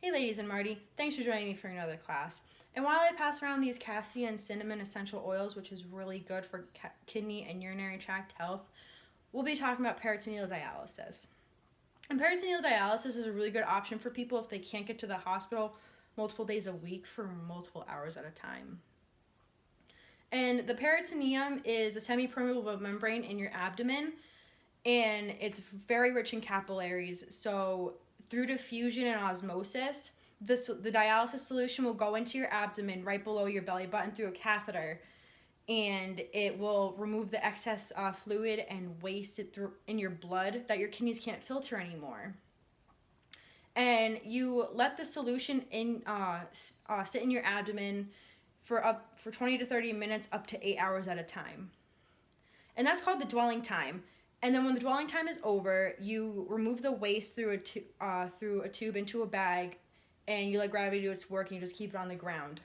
Hey ladies and Marty, thanks for joining me for another class. And while I pass around these cassia and cinnamon essential oils, which is really good for kidney and urinary tract health, we'll be talking about peritoneal dialysis. And peritoneal dialysis is a really good option for people if they can't get to the hospital multiple days a week for multiple hours at a time. And the peritoneum is a semi-permeable membrane in your abdomen, and it's very rich in capillaries. So through diffusion and osmosis, the dialysis solution will go into your abdomen right below your belly button through a catheter, and it will remove the excess fluid and waste it through in your blood that your kidneys can't filter anymore. And you let the solution sit in your abdomen for 20 to 30 minutes, up to 8 hours at a time. And that's called the dwelling time. And then when the dwelling time is over, you remove the waste through a tube into a bag, and you let gravity do its work, and you just keep it on the ground.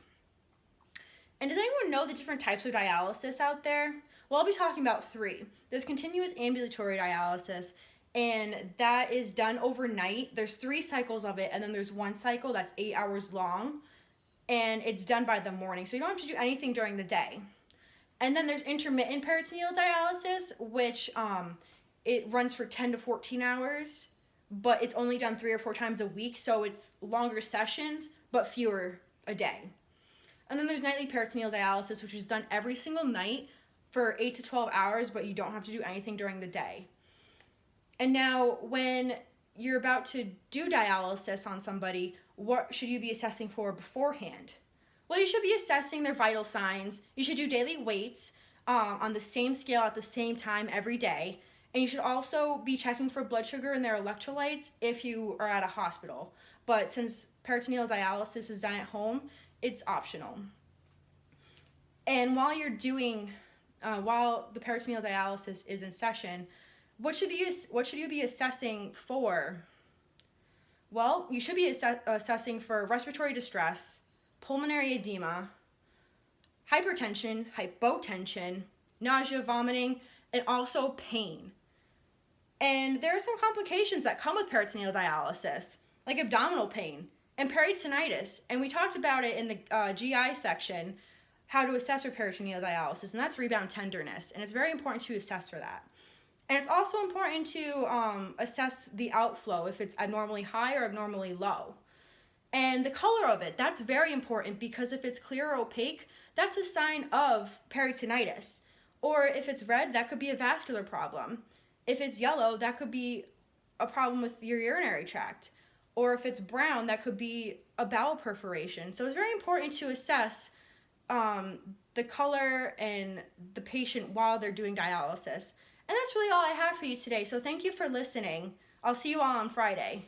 And does anyone know the different types of dialysis out there? Well, I'll be talking about 3. There's continuous ambulatory dialysis, and that is done overnight. There's 3 cycles of it, and then there's 1 cycle that's 8 hours long, and it's done by the morning, so you don't have to do anything during the day. And then there's intermittent peritoneal dialysis, which it runs for 10 to 14 hours, but it's only done 3 or 4 times a week, so it's longer sessions, but fewer a day. And then there's nightly peritoneal dialysis, which is done every single night for 8 to 12 hours, but you don't have to do anything during the day. And now, when you're about to do dialysis on somebody, what should you be assessing for beforehand? Well, you should be assessing their vital signs. You should do daily weights on the same scale at the same time every day. And you should also be checking for blood sugar and their electrolytes if you are at a hospital. But since peritoneal dialysis is done at home, it's optional. And while the peritoneal dialysis is in session, what should you be assessing for? Well, you should be assessing for respiratory distress, pulmonary edema, hypertension, hypotension, nausea, vomiting, and also pain. And there are some complications that come with peritoneal dialysis, like abdominal pain and peritonitis. And we talked about it in the GI section, how to assess for peritoneal dialysis, and that's rebound tenderness. And it's very important to assess for that. And it's also important to assess the outflow, if it's abnormally high or abnormally low. And the color of it, that's very important, because if it's clear or opaque, that's a sign of peritonitis. Or if it's red, that could be a vascular problem. If it's yellow, that could be a problem with your urinary tract. Or if it's brown, that could be a bowel perforation. So it's very important to assess the color and the patient while they're doing dialysis. And that's really all I have for you today. So thank you for listening. I'll see you all on Friday.